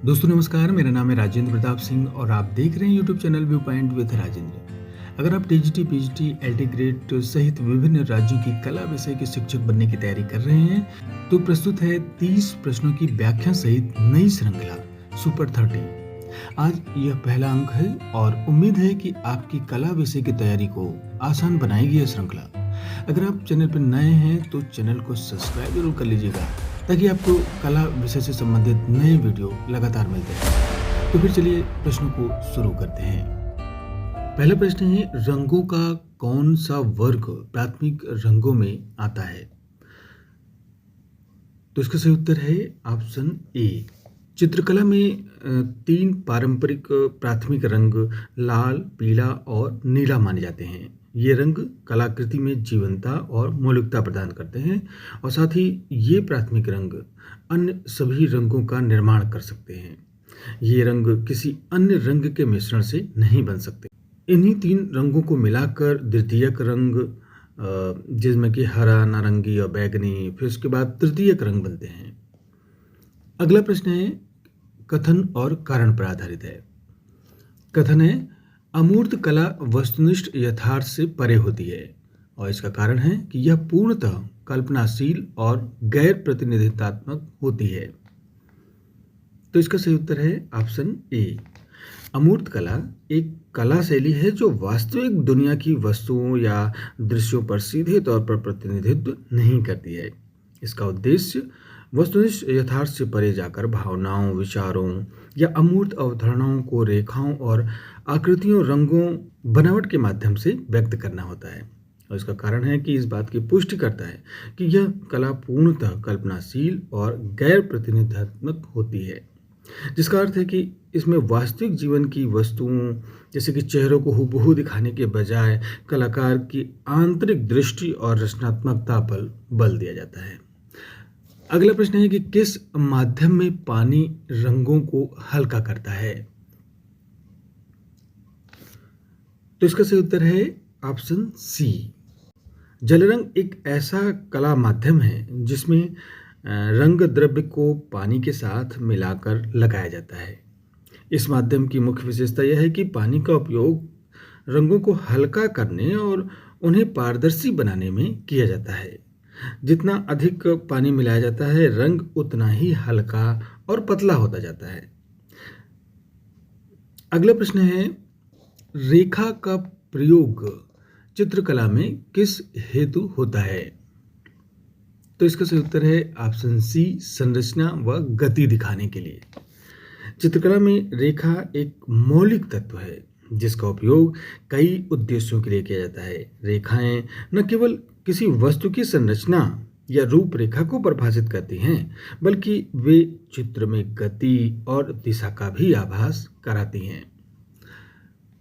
दोस्तों नमस्कार, मेरा नाम है राजेंद्र प्रताप सिंह और आप देख रहे हैं YouTube channel view point with Rajendra. अगर आप टीजीटी, पीजीटी, एलटी ग्रेड सहित विभिन्न राज्यों की कला विषय के शिक्षक बनने की तैयारी कर रहे हैं तो प्रस्तुत है 30 प्रश्नों की व्याख्या सहित नई श्रृंखला सुपर 30। आज यह पहला अंक है और उम्मीद है कि आपकी कला विषय की तैयारी को आसान बनाएगी यह श्रृंखला। अगर आप चैनल पर नए हैं तो चैनल को सब्सक्राइब जरूर कर लीजिएगा ताकि आपको कला विषय से संबंधित नए वीडियो लगातार मिलते रहें। तो फिर चलिए प्रश्नों को शुरू करते हैं। पहला प्रश्न है, रंगों का कौन सा वर्ग प्राथमिक रंगों में आता है? तो इसका सही उत्तर है ऑप्शन ए। चित्रकला में 3 पारंपरिक प्राथमिक रंग लाल, पीला और नीला माने जाते हैं। ये रंग कलाकृति में जीवंतता और मौलिकता प्रदान करते हैं और साथ ही ये प्राथमिक रंग अन्य सभी रंगों का निर्माण कर सकते हैं। ये रंग किसी अन्य रंग के मिश्रण से नहीं बन सकते। इन्हीं 3 रंगों को मिलाकर द्वितीयक रंग, जिसमें कि हरा, नारंगी और बैगनी, फिर उसके बाद तृतीयक रंग बनते हैं। अगला प्रश्न है, कथन और कारण पर आधारित है। कथन है, अमूर्त कला वस्तुनिष्ठ यथार्थ से परे होती है और इसका कारण है कि यह पूर्णतः कल्पनाशील और गैर प्रतिनिधित्वात्मक होती है। तो इसका सही उत्तर है ऑप्शन ए। अमूर्त कला एक कला शैली है जो वास्तविक दुनिया की वस्तुओं या दृश्यों पर सीधे तौर पर प्रतिनिधित्व नहीं करती है। इसका उद्देश्य वस्तुनिष्ठ यथार्थ से परे जाकर भावनाओं, विचारों या अमूर्त अवधारणाओं को रेखाओं और आकृतियों, रंगों, बनावट के माध्यम से व्यक्त करना होता है और इसका कारण है कि इस बात की पुष्टि करता है कि यह कला पूर्णतः कल्पनाशील और गैर प्रतिनिधित्वात्मक होती है, जिसका अर्थ है कि इसमें वास्तविक जीवन की वस्तुओं जैसे कि चेहरों को हूबहू दिखाने के बजाय कलाकार की आंतरिक दृष्टि और रचनात्मकता पर बल दिया जाता है। अगला प्रश्न है कि किस माध्यम में पानी रंगों को हल्का करता है? तो इसका सही उत्तर है ऑप्शन सी। जलरंग एक ऐसा कला माध्यम है जिसमें रंग द्रव्य को पानी के साथ मिलाकर लगाया जाता है। इस माध्यम की मुख्य विशेषता यह है कि पानी का उपयोग रंगों को हल्का करने और उन्हें पारदर्शी बनाने में किया जाता है। जितना अधिक पानी मिलाया जाता है, रंग उतना ही हल्का और पतला होता जाता है। अगला प्रश्न है, रेखा का प्रयोग चित्रकला में किस हेतु होता है? तो इसका सही उत्तर है ऑप्शन सी, संरचना व गति दिखाने के लिए। चित्रकला में रेखा एक मौलिक तत्व है जिसका उपयोग कई उद्देश्यों के लिए किया जाता है। रेखाएं न केवल किसी वस्तु की संरचना या रूपरेखा को परिभाषित करती हैं, बल्कि वे चित्र में गति और दिशा का भी आभास कराती हैं।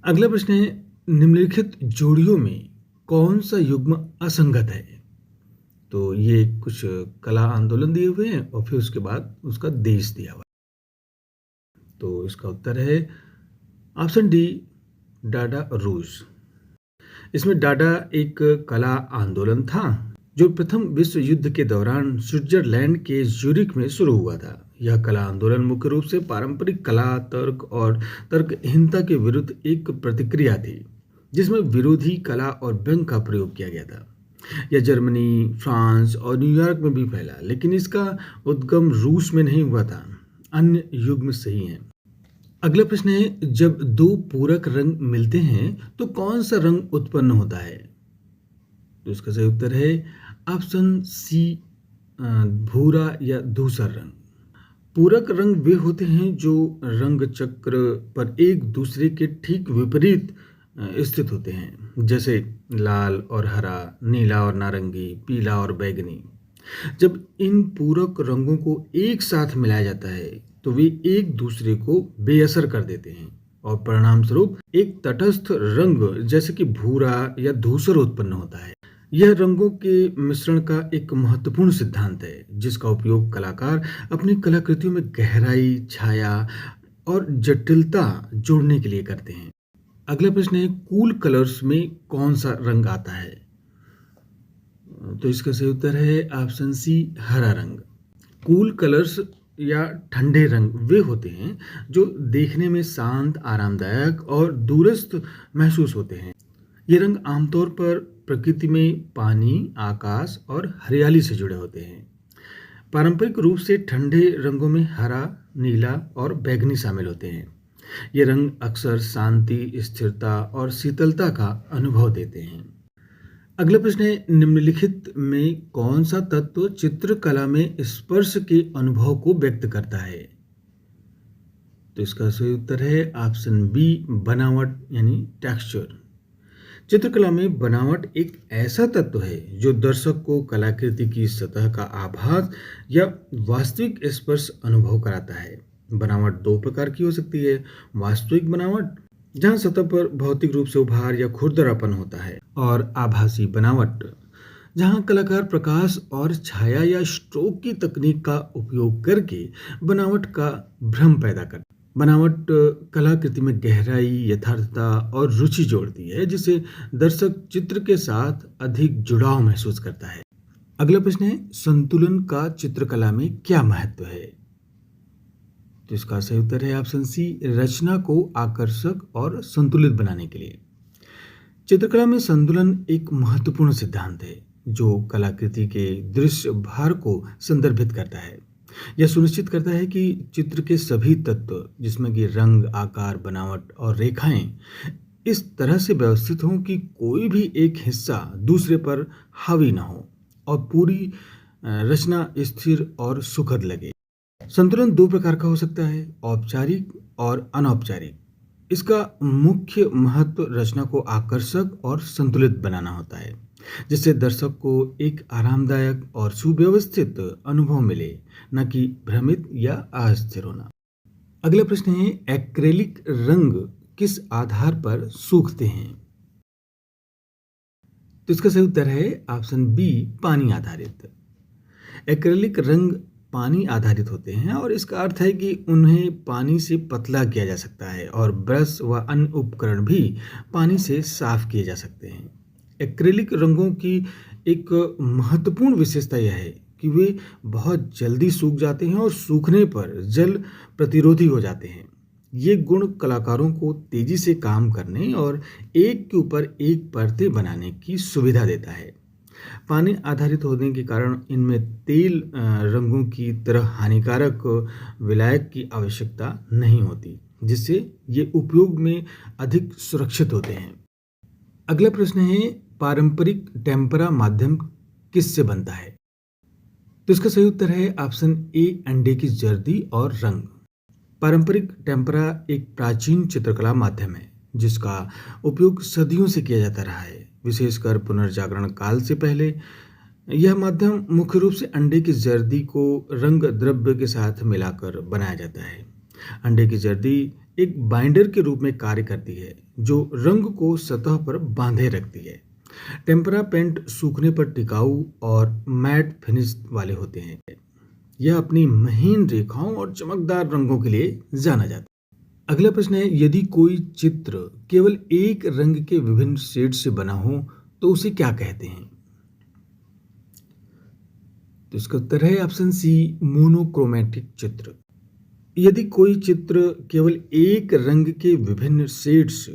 अगला प्रश्न है, निम्नलिखित जोड़ियों में कौन सा युग्म असंगत है? तो ये कुछ कला आंदोलन दिए हुए हैं और फिर उसके बाद उसका देश दिया हुआ है। तो इसका उत्तर है ऑप्शन डी, डाडा रूस। इसमें डाडा एक कला आंदोलन था जो प्रथम विश्व युद्ध के दौरान स्विट्जरलैंड के ज्यूरिख में शुरू हुआ था। यह कला आंदोलन मुख्य रूप से पारंपरिक कला, तर्क और तर्कहीनता के विरुद्ध एक प्रतिक्रिया थी जिसमें विरोधी कला और व्यंग का प्रयोग किया गया था। यह जर्मनी, फ्रांस और न्यूयॉर्क में भी फैला, लेकिन इसका उद्गम रूस में नहीं हुआ था। अन्य युग्म सही हैं। अगला प्रश्न है, जब 2 पूरक रंग मिलते हैं तो कौन सा रंग उत्पन्न होता है? तो इसका सही उत्तर है ऑप्शन सी, भूरा या धूसर रंग। पूरक रंग वे होते हैं जो रंग चक्र पर एक दूसरे के ठीक विपरीत स्थित होते हैं, जैसे लाल और हरा, नीला और नारंगी, पीला और बैगनी। जब इन पूरक रंगों को एक साथ मिलाया जाता है तो वे एक दूसरे को बेअसर कर देते हैं और परिणाम स्वरूप एक तटस्थ रंग जैसे कि भूरा या धूसर उत्पन्न होता है। यह रंगों के मिश्रण का एक महत्वपूर्ण सिद्धांत है जिसका उपयोग कलाकार अपनी कलाकृतियों में गहराई, छाया और जटिलता जोड़ने के लिए करते हैं। अगला प्रश्न है, कूल कलर्स में कौन सा रंग आता है? तो इसका सही उत्तर है ऑप्शन सी, हरा रंग। कूल कलर्स या ठंडे रंग वे होते हैं जो देखने में शांत, आरामदायक और दूरस्थ महसूस होते हैं। ये रंग आमतौर पर प्रकृति में पानी, आकाश और हरियाली से जुड़े होते हैं। पारंपरिक रूप से ठंडे रंगों में हरा, नीला और बैंगनी शामिल होते हैं। ये रंग अक्सर शांति, स्थिरता और शीतलता का अनुभव देते हैं। अगला प्रश्न है, निम्नलिखित में कौन सा तत्व चित्रकला में स्पर्श के अनुभव को व्यक्त करता है? तो इसका सही उत्तर है ऑप्शन बी, बनावट यानी टेक्सचर। चित्रकला में बनावट एक ऐसा तत्व है जो दर्शक को कलाकृति की सतह का आभास या वास्तविक स्पर्श अनुभव कराता है। बनावट दो प्रकार की हो सकती है। वास्तविक बनावट, जहां सतह पर भौतिक रूप से उभार या खुरदरापन होता है, और आभासी बनावट, जहां कलाकार प्रकाश और छाया या स्ट्रोक की तकनीक का उपयोग करके बनावट का भ्रम पैदा करता है। बनावट कलाकृति में गहराई, यथार्थता और रुचि जोड़ती है, जिससे दर्शक चित्र के साथ अधिक जुड़ाव महसूस करता है। अगला प्रश्न है, संतुलन का चित्रकला में क्या महत्व है? तो इसका सही उत्तर है ऑप्शन सी, रचना को आकर्षक और संतुलित बनाने के लिए। चित्रकला में संतुलन एक महत्वपूर्ण सिद्धांत है जो कलाकृति के दृश्य भार को संदर्भित करता है। यह सुनिश्चित करता है कि चित्र के सभी तत्व, जिसमें कि रंग, आकार, बनावट और रेखाएं, इस तरह से व्यवस्थित हों कि कोई भी एक हिस्सा दूसरे पर हावी न हो और पूरी रचना स्थिर और सुखद लगे। संतुलन दो प्रकार का हो सकता है, औपचारिक और अनौपचारिक। इसका मुख्य महत्व रचना को आकर्षक और संतुलित बनाना होता है, जिससे दर्शक को एक आरामदायक और सुव्यवस्थित अनुभव मिले, न कि भ्रमित या अस्थिर होना। अगला प्रश्न है, एक्रेलिक रंग किस आधार पर सूखते हैं? तो इसका सही उत्तर है ऑप्शन बी, पानी आधारित। एक्रेलिक रंग पानी आधारित होते हैं और इसका अर्थ है कि उन्हें पानी से पतला किया जा सकता है और ब्रश व अन्य उपकरण भी पानी से साफ किए जा सकते हैं। एक्रेलिक रंगों की एक महत्वपूर्ण विशेषता यह है कि वे बहुत जल्दी सूख जाते हैं और सूखने पर जल प्रतिरोधी हो जाते हैं। ये गुण कलाकारों को तेजी से काम करने और एक के ऊपर एक परतें बनाने की सुविधा देता है। पानी आधारित होने के कारण इनमें तेल रंगों की तरह हानिकारक विलायक की आवश्यकता नहीं होती, जिससे ये उपयोग में अधिक सुरक्षित होते हैं। अगला प्रश्न है, पारंपरिक टेम्परा माध्यम किससे बनता है? तो इसका सही उत्तर है ऑप्शन ए, अंडे की जर्दी और रंग। पारंपरिक टेम्परा एक प्राचीन चित्रकला माध्यम है जिसका उपयोग सदियों से किया जाता रहा है, विशेषकर पुनर्जागरण काल से पहले। यह माध्यम मुख्य रूप से अंडे की जर्दी को रंग द्रव्य के साथ मिलाकर बनाया जाता है। अंडे की जर्दी एक बाइंडर के रूप में कार्य करती है जो रंग को सतह पर बांधे रखती है। टेम्परा पेंट सूखने पर टिकाऊ और मैट फिनिश वाले होते हैं। यह अपनी महीन रेखाओं और चमकदार रंगों के लिए जाना जाता है। अगला प्रश्न है, यदि कोई चित्र केवल एक रंग के विभिन्न शेड से बना हो तो उसे क्या कहते हैं? तो इसका उत्तर है ऑप्शन सी, मोनोक्रोमैटिक चित्र। यदि कोई चित्र केवल एक रंग के विभिन्न शेड्स,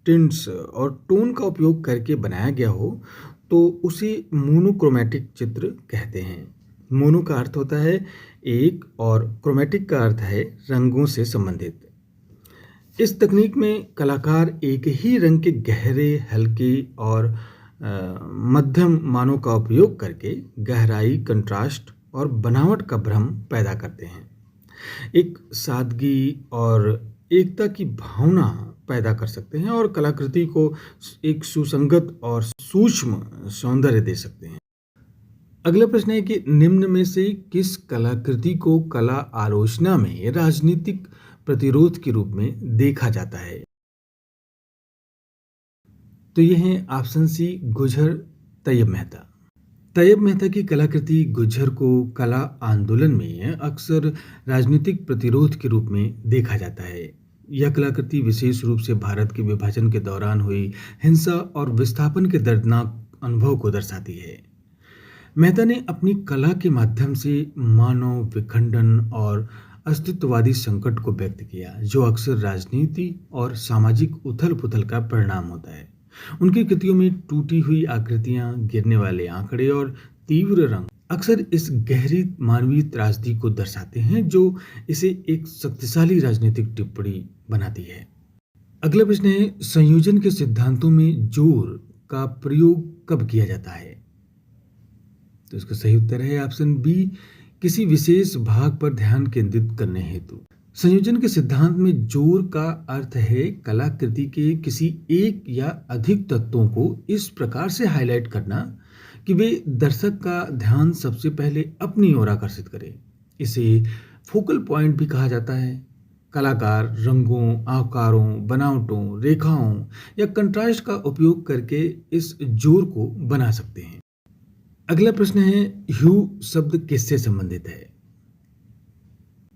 टिंट्स और टोन का उपयोग करके बनाया गया हो तो उसे मोनोक्रोमैटिक चित्र कहते हैं। मोनो का अर्थ होता है एक और क्रोमैटिक का अर्थ है रंगों से संबंधित। इस तकनीक में कलाकार एक ही रंग के गहरे, हल्के और मध्यम मानों का उपयोग करके गहराई, कंट्रास्ट और बनावट का भ्रम पैदा करते हैं। एक सादगी और एकता की भावना पैदा कर सकते हैं और कलाकृति को एक सुसंगत और सूक्ष्म सौंदर्य दे सकते हैं। अगला प्रश्न है कि निम्न में से किस कलाकृति को कला आलोचना में राजनीतिक प्रतिरोध के रूप में देखा जाता है? तो ये है ऑप्शन सी, गुजर तैयब मेहता। तैयब मेहता की कलाकृति गुजर को कला आंदोलन में अक्सर राजनीतिक प्रतिरोध के रूप में देखा जाता है। यह कलाकृति विशेष रूप से भारत के विभाजन के दौरान हुई हिंसा और विस्थापन के दर्दनाक अनुभव को दर्शाती है। मेहता ने अपनी कला के माध्यम से मानव विखंडन और अस्तित्ववादी संकट को व्यक्त किया, जो अक्सर राजनीति और सामाजिक उथल-पुथल का परिणाम होता है। उनकी कृतियों में टूटी हुई आकृतियां, गिरने वाले आंकड़े और तीव्र रंग अक्सर इस गहरी मानवीय त्रासदी को दर्शाते हैं, जो इसे एक शक्तिशाली राजनीतिक टिप्पणी बनाती है। अगला प्रश्न है, संयोजन के सिद्धांतों में जोर का प्रयोग कब किया जाता है? तो इसका सही उत्तर है ऑप्शन बी, किसी विशेष भाग पर ध्यान केंद्रित करने हेतु। संयोजन के सिद्धांत में जोर का अर्थ है कलाकृति के किसी एक या अधिक तत्वों को इस प्रकार से हाईलाइट करना कि वे दर्शक का ध्यान सबसे पहले अपनी ओर आकर्षित करें। इसे फोकल पॉइंट भी कहा जाता है। कलाकार रंगों, आकारों, बनावटों, रेखाओं या कंट्रास्ट का उपयोग करके इस जोर को बना सकते हैं। अगला प्रश्न है, ह्यू शब्द किससे संबंधित है?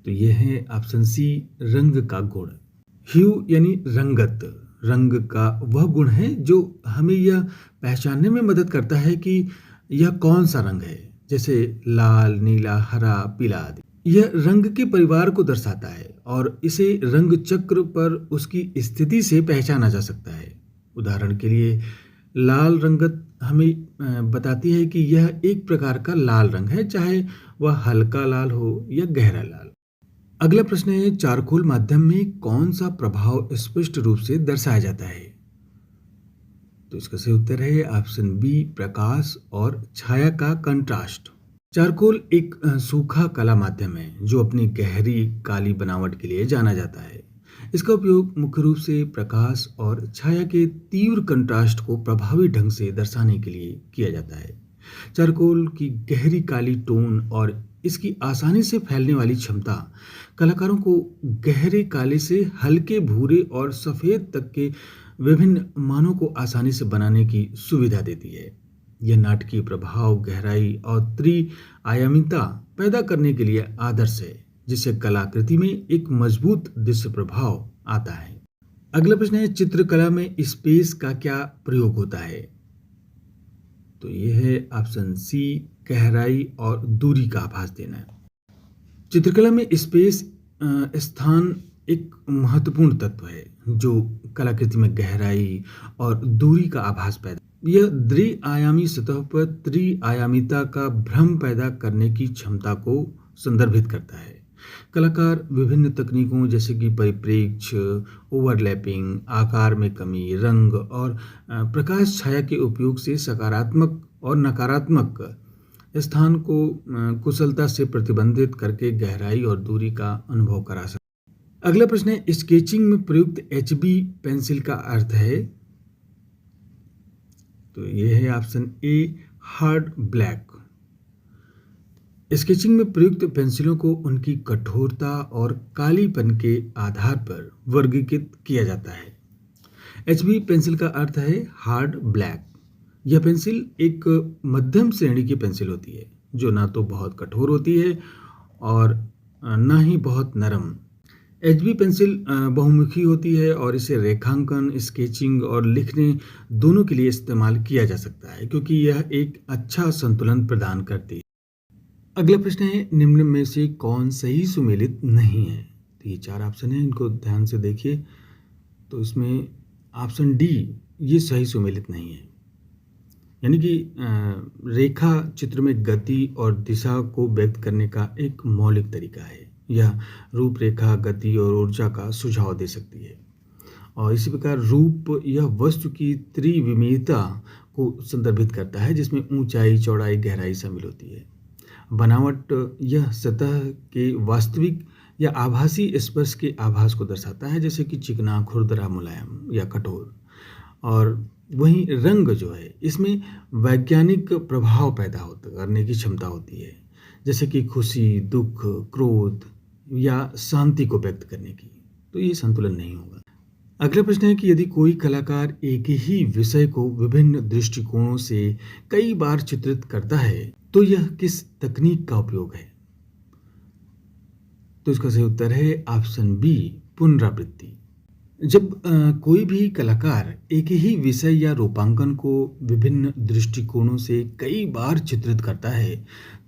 तो यह है ऑप्शन सी, रंग का गुण। ह्यू यानी रंगत। रंग का वह गुण है जो हमें यह पहचानने में मदद करता है कि यह कौन सा रंग है, जैसे लाल, नीला, हरा, पीला आदि। यह रंग के परिवार को दर्शाता है और इसे रंग चक्र पर उसकी स्थिति से पहचाना जा सकता है। उदाहरण के लिए लाल रंगत हमें बताती है कि यह एक प्रकार का लाल रंग है, चाहे वह हल्का लाल हो या गहरा लाल। अगला प्रश्न है, चारकोल माध्यम में कौन सा प्रभाव स्पष्ट रूप से दर्शाया जाता है? तो इसका सही उत्तर है ऑप्शन बी, प्रकाश और छाया का कंट्रास्ट। चारकोल एक सूखा कला माध्यम है जो अपनी गहरी काली बनावट के लिए जाना जाता है। इसका उपयोग मुख्य रूप से प्रकाश और छाया के तीव्र कंट्रास्ट को प्रभावी ढंग से दर्शाने के लिए किया जाता है। चारकोल की गहरी काली टोन और इसकी आसानी से फैलने वाली क्षमता कलाकारों को गहरे काले से हल्के भूरे और सफेद तक के विभिन्न मानों को आसानी से बनाने की सुविधा देती है। यह नाटकीय प्रभाव, गहराई और त्रिआयामिता पैदा करने के लिए आदर्श है, जिससे कलाकृति में एक मजबूत दृश्य प्रभाव आता है। अगला प्रश्न है, चित्रकला में स्पेस का क्या प्रयोग होता है? तो यह है ऑप्शन सी, गहराई और दूरी का आभास देना। चित्रकला में स्पेस स्थान एक महत्वपूर्ण तत्व है जो कलाकृति में गहराई और दूरी का आभास पैदा, यह द्विआयामी सतह पर त्रिआयामिता का भ्रम पैदा करने की क्षमता को संदर्भित करता है। कलाकार विभिन्न तकनीकों जैसे कि परिप्रेक्ष्य, ओवरलैपिंग, आकार में कमी, रंग और प्रकाश छाया के उपयोग से सकारात्मक और नकारात्मक स्थान को कुशलता से प्रतिबंधित करके गहराई और दूरी का अनुभव करा सकते हैं। अगला प्रश्न है, स्केचिंग में प्रयुक्त एचबी पेंसिल का अर्थ है? तो यह है option A, hard black. Sketching में प्रयुक्त पेंसिलों को उनकी कठोरता और कालीपन के आधार पर वर्गीकृत किया जाता है। एचबी पेंसिल का अर्थ है हार्ड ब्लैक। यह पेंसिल एक मध्यम श्रेणी की पेंसिल होती है जो ना तो बहुत कठोर होती है और ना ही बहुत नरम। एचबी पेंसिल बहुमुखी होती है और इसे रेखांकन, स्केचिंग और लिखने दोनों के लिए इस्तेमाल किया जा सकता है, क्योंकि यह एक अच्छा संतुलन प्रदान करती है। अगला प्रश्न है, निम्न में से कौन सही सुमेलित नहीं है? तो ये 4 ऑप्शन है, इनको ध्यान से देखिए। तो इसमें ऑप्शन डी ये सही सुमेलित नहीं है, यानी कि रेखा चित्र में गति और दिशा को व्यक्त करने का एक मौलिक तरीका है। यह रूपरेखा, गति और ऊर्जा का सुझाव दे सकती है। और इसी प्रकार रूप यह वस्तु की त्रिविमीयता को संदर्भित करता है, जिसमें ऊंचाई, चौड़ाई, गहराई शामिल होती है। बनावट यह सतह के वास्तविक या आभासी स्पर्श के आभास को दर्शाता है, जैसे कि चिकना, खुरदरा, मुलायम या कठोर। और वहीं रंग जो है, इसमें वैज्ञानिक प्रभाव पैदा करने की क्षमता होती है, जैसे कि खुशी, दुख, क्रोध या शांति को व्यक्त करने की। तो ये संतुलन नहीं होगा। अगला प्रश्न है कि यदि कोई कलाकार एक ही विषय को विभिन्न दृष्टिकोणों से कई बार चित्रित करता है, तो यह किस तकनीक का उपयोग है? तो इसका सही उत्तर है ऑप्शन बी, पुनरावृत्ति। जब कोई भी कलाकार एक ही विषय या रूपांकन को विभिन्न दृष्टिकोणों से कई बार चित्रित करता है,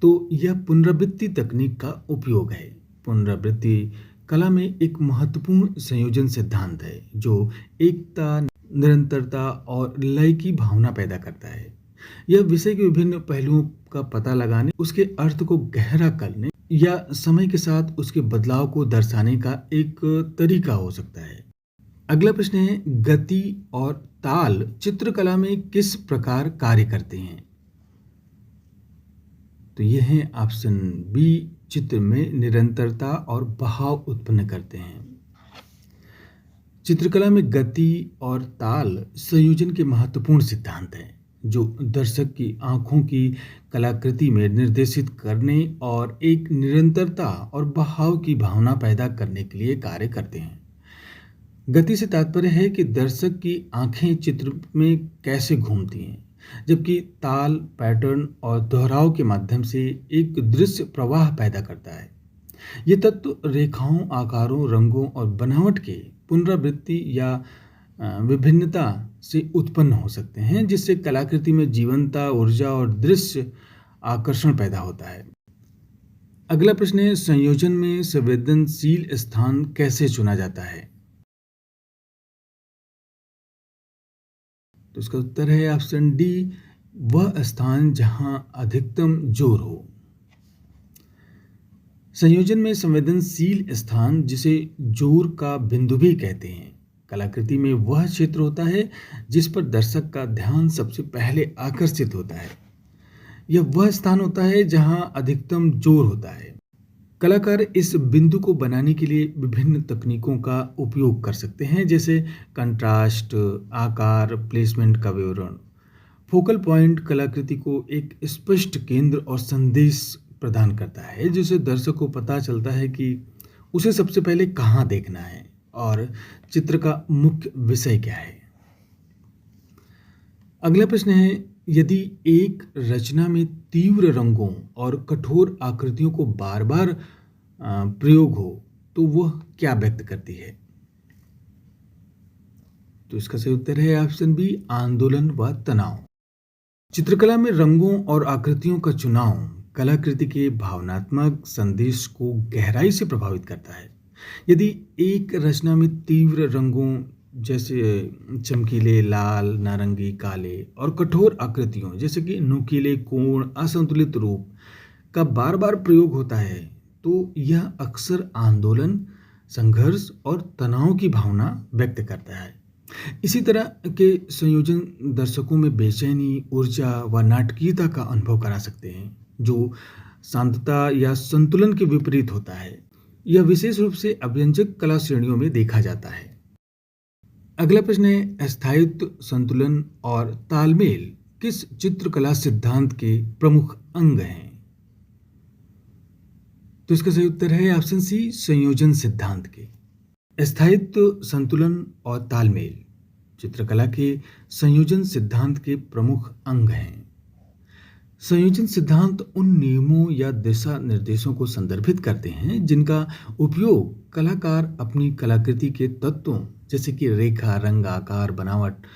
तो यह पुनरावृत्ति तकनीक का उपयोग है। पुनरावृत्ति कला में एक महत्वपूर्ण संयोजन सिद्धांत है, जो एकता, निरंतरता और लय की भावना पैदा करता है। यह विषय के विभिन्न पहलुओं का पता लगाने, उसके अर्थ को गहरा करने या समय के साथ उसके बदलाव को दर्शाने का एक तरीका हो सकता है। अगला प्रश्न है, गति और ताल चित्रकला में किस प्रकार कार्य करते हैं? तो ये है ऑप्शन बी, चित्र में निरंतरता और बहाव उत्पन्न करते हैं। चित्रकला में गति और ताल संयोजन के महत्वपूर्ण सिद्धांत हैं, जो दर्शक की आंखों की कलाकृति में निर्देशित करने और एक निरंतरता और बहाव की भावना पैदा करने के लिए कार्य करते हैं। गति से तात्पर्य है कि दर्शक की आंखें चित्र में कैसे घूमती हैं, जबकि ताल पैटर्न और दोहराव के माध्यम से एक दृश्य प्रवाह पैदा करता है। ये तत्व रेखाओं, आकारों, रंगों और बनावट के पुनरावृत्ति या विभिन्नता से उत्पन्न हो सकते हैं, जिससे कलाकृति में जीवंतता, ऊर्जा और दृश्य आकर्षण पैदा होता है। अगला प्रश्न है, संयोजन में संवेदनशील स्थान कैसे चुना जाता है? तो इसका उत्तर है ऑप्शन डी, वह स्थान जहां अधिकतम जोर हो। संयोजन में संवेदनशील स्थान, जिसे जोर का बिंदु भी कहते हैं, कलाकृति में वह क्षेत्र होता है जिस पर दर्शक का ध्यान सबसे पहले आकर्षित होता है। यह वह स्थान होता है जहां अधिकतम जोर होता है। कलाकार इस बिंदु को बनाने के लिए विभिन्न तकनीकों का उपयोग कर सकते हैं, जैसे कंट्रास्ट, आकार, प्लेसमेंट का विवरण। फोकल पॉइंट कलाकृति को एक स्पष्ट केंद्र और संदेश प्रदान करता है, जिससे दर्शक को पता चलता है कि उसे सबसे पहले कहाँ देखना है और चित्र का मुख्य विषय क्या है। अगला प्रश्न है, यदि एक रचना में तीव्र रंगों और कठोर आकृतियों को बार बार प्रयोग हो, तो वह क्या व्यक्त करती है? तो इसका सही उत्तर है ऑप्शन बी, आंदोलन व तनाव। चित्रकला में रंगों और आकृतियों का चुनाव कलाकृति के भावनात्मक संदेश को गहराई से प्रभावित करता है। यदि एक रचना में तीव्र रंगों जैसे चमकीले लाल, नारंगी, काले और कठोर आकृतियों जैसे कि नुकीले कोण, असंतुलित रूप का बार बार प्रयोग होता है, तो यह अक्सर आंदोलन, संघर्ष और तनाव की भावना व्यक्त करता है। इसी तरह के संयोजन दर्शकों में बेचैनी, ऊर्जा व नाटकीयता का अनुभव करा सकते हैं, जो शांतता या संतुलन के विपरीत होता है। यह विशेष रूप से अभ्यंजक कला श्रेणियों में देखा जाता है। अगला प्रश्न है, स्थायित्व, संतुलन और तालमेल किस चित्रकला सिद्धांत के प्रमुख अंग हैं? तो इसका सही उत्तर है ऑप्शन सी, संयोजन सिद्धांत के। स्थायित्व, संतुलन और तालमेल चित्रकला के संयोजन सिद्धांत के प्रमुख अंग हैं। संयोजन सिद्धांत उन नियमों या दिशा निर्देशों को संदर्भित करते हैं जिनका उपयोग कलाकार अपनी कलाकृति के तत्वों जैसे कि रेखा, रंग, आकार, बनावट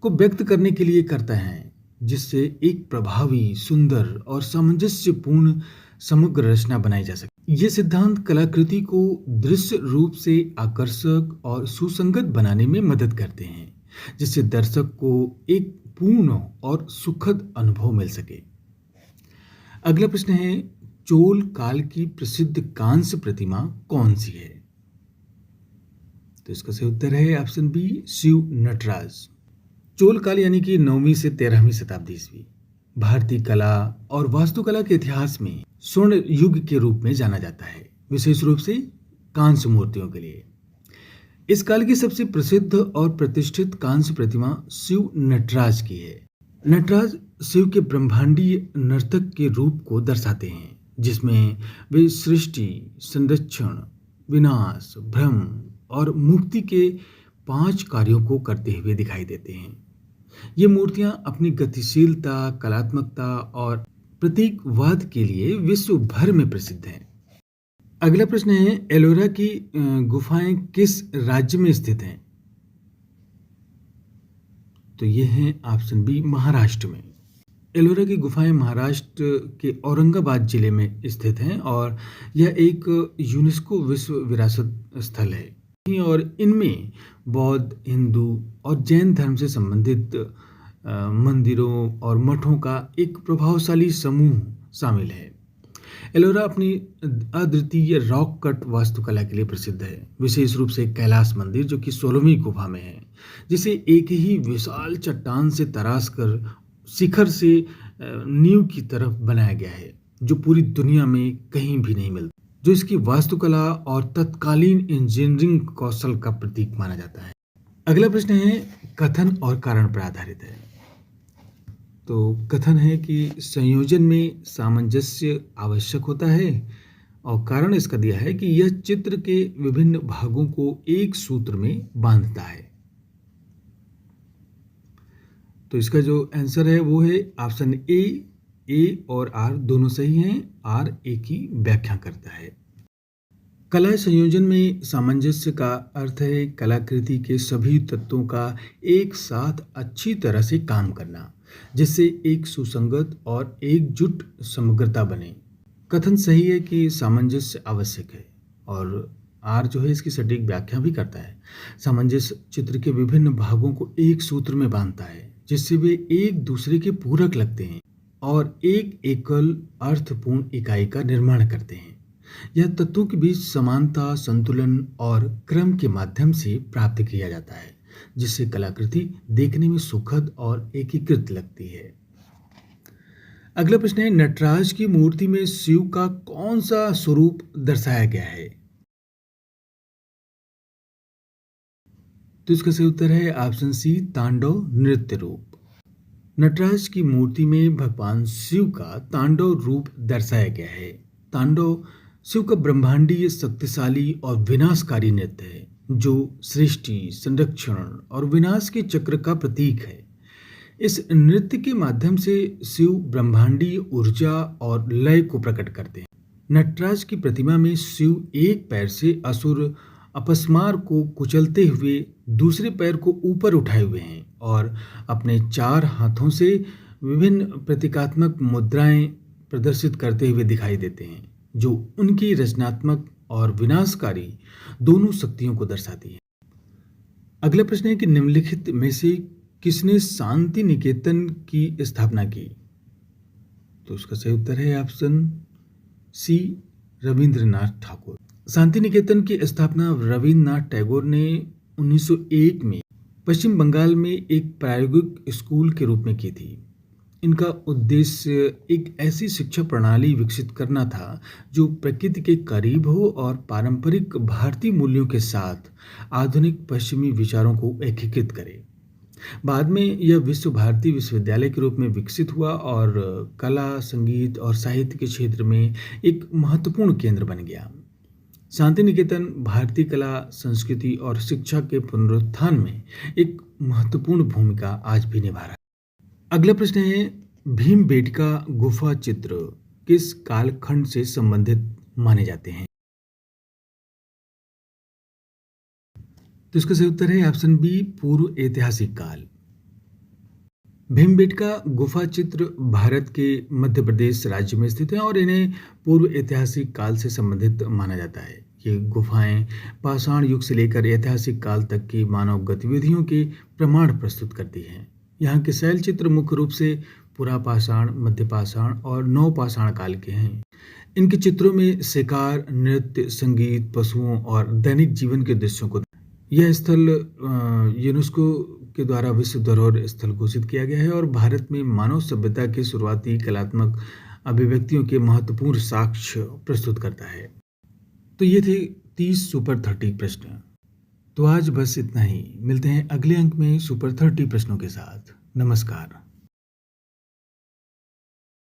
को व्यक्त करने के लिए करता है, जिससे एक प्रभावी, सुंदर और सामंजस्यपूर्ण समग्र रचना बनाई जा सके। ये सिद्धांत कलाकृति को दृश्य रूप से आकर्षक और सुसंगत बनाने में मदद करते हैं, जिससे दर्शक को एक पूर्ण और सुखद अनुभव मिल सके। अगला प्रश्न है, चोल काल की प्रसिद्ध कांस्य प्रतिमा कौन सी है? तो इसका सही उत्तर है ऑप्शन बी, शिव नटराज। चोल काल यानी कि 9वीं से 13वीं शताब्दी ईस्वी भारतीय कला और वास्तुकला के इतिहास में स्वर्ण युग के रूप में जाना जाता है, विशेष रूप से कांस्य मूर्तियों के लिए। इस काल की सबसे प्रसिद्ध और प्रतिष्ठित कांस्य प्रतिमा शिव नटराज की है। नटराज शिव के ब्रह्मांडीय नर्तक के रूप को दर्शाते हैं, जिसमें वे सृष्टि, संरक्षण, विनाश, भ्रम और मुक्ति के 5 कार्यों को करते हुए दिखाई देते हैं। ये मूर्तियां अपनी गतिशीलता, कलात्मकता और प्रतीकवाद के लिए विश्व भर में प्रसिद्ध हैं। अगला प्रश्न है, एलोरा की गुफाएं किस राज्य में स्थित हैं? तो ये हैं ऑप्शन बी महाराष्ट्र में। एलोरा की गुफाएं महाराष्ट्र के औरंगाबाद जिले में स्थित हैं और यह एक यूनेस्को विश्व विरासत स्थल है और इनमें बौद्ध, हिंदू और जैन धर्म से संबंधित मंदिरों और मठों का एक प्रभावशाली समूह शामिल है। एलोरा अपनी अद्वितीय रॉक कट वास्तुकला के लिए प्रसिद्ध है, विशेष रूप से कैलाश मंदिर जो कि 16वीं गुफा में है, जिसे एक ही विशाल चट्टान से तराश कर शिखर से नींव की तरफ बनाया गया है, जो पूरी दुनिया में कहीं भी नहीं मिलता, जो इसकी वास्तुकला और तत्कालीन इंजीनियरिंग कौशल का प्रतीक माना जाता है। अगला प्रश्न है कथन और कारण पर आधारित है। तो कथन है कि संयोजन में सामंजस्य आवश्यक होता है और कारण इसका दिया है कि यह चित्र के विभिन्न भागों को एक सूत्र में बांधता है। तो इसका जो आंसर है वो है ऑप्शन ए और आर दोनों सही हैं। आर ए की व्याख्या करता है। कला संयोजन में सामंजस्य का अर्थ है कलाकृति के सभी तत्वों का एक साथ अच्छी तरह से काम करना, जिससे एक सुसंगत और एकजुट समग्रता बने। कथन सही है कि सामंजस्य आवश्यक है और आर जो है इसकी सटीक व्याख्या भी करता है। सामंजस्य चित्र के विभिन्न भागों को एक सूत्र में बांधता है, जिससे वे एक दूसरे के पूरक लगते हैं और एक एकल अर्थपूर्ण इकाई का निर्माण करते हैं। यह तत्वों के बीच समानता, संतुलन और क्रम के माध्यम से प्राप्त किया जाता है, जिससे कलाकृति देखने में सुखद और एकीकृत लगती है। अगला प्रश्न है नटराज की मूर्ति में शिव का कौन सा स्वरूप दर्शाया गया है? तो इसका सही उत्तर है ऑप्शन सी तांडव नृत्य रूप। नटराज की मूर्ति में भगवान शिव का तांडव रूप दर्शाया गया है। तांडव शिव का ब्रह्मांडीय, शक्तिशाली और विनाशकारी नृत्य है, जो सृष्टि, संरक्षण और विनाश के चक्र का प्रतीक है। इस नृत्य के माध्यम से शिव ब्रह्मांडीय ऊर्जा और लय को प्रकट करते हैं। नटराज की प्रतिमा में शिव एक पैर से असुर अपस्मार को कुचलते हुए दूसरे पैर को ऊपर उठाए हुए हैं और अपने 4 हाथों से विभिन्न प्रतीकात्मक मुद्राएं प्रदर्शित करते हुए दिखाई देते हैं, जो उनकी रचनात्मक और विनाशकारी दोनों शक्तियों को दर्शाती है। अगला प्रश्न है कि निम्नलिखित में से किसने शांति निकेतन की स्थापना की? तो उसका सही उत्तर है ऑप्शन सी रविंद्रनाथ ठाकुर। शांति निकेतन की स्थापना रविंद्रनाथ टैगोर ने 1901 में पश्चिम बंगाल में एक प्रायोगिक स्कूल के रूप में की थी। इनका उद्देश्य एक ऐसी शिक्षा प्रणाली विकसित करना था जो प्रकृति के करीब हो और पारंपरिक भारतीय मूल्यों के साथ आधुनिक पश्चिमी विचारों को एकीकृत करे। बाद में यह विश्व भारती विश्वविद्यालय के रूप में विकसित हुआ और कला, संगीत और साहित्य के क्षेत्र में एक महत्वपूर्ण केंद्र बन गया। शांति निकेतन भारतीय कला, संस्कृति और शिक्षा के पुनरुत्थान में एक महत्वपूर्ण भूमिका आज भी निभा रहा है। अगला प्रश्न है भीमबेटका गुफा चित्र किस कालखंड से संबंधित माने जाते हैं? तो इसका सही उत्तर है ऑप्शन बी पूर्व ऐतिहासिक काल। भीमबेटका गुफा चित्र भारत के मध्य प्रदेश राज्य में स्थित है और इन्हें पूर्व ऐतिहासिक काल से संबंधित माना जाता है। ये गुफाएं पाषाण युग से लेकर ऐतिहासिक काल तक की मानव गतिविधियों के प्रमाण प्रस्तुत करती हैं। यहाँ के शैल चित्र मुख्य रूप से पुरापाषाण, मध्यपाषाण और नवपाषाण काल के हैं। इनके चित्रों में शिकार, नृत्य, संगीत, पशुओं और दैनिक जीवन के दृश्यों को यह स्थल यूनेस्को के द्वारा विश्व धरोहर स्थल घोषित किया गया है और भारत में मानव सभ्यता के शुरुआती कलात्मक अभिव्यक्तियों के महत्वपूर्ण साक्ष्य प्रस्तुत करता है। तो ये थे 30 सुपर 30 प्रश्न। तो आज बस इतना ही। मिलते हैं अगले अंक में सुपर 30 प्रश्नों के साथ। नमस्कार।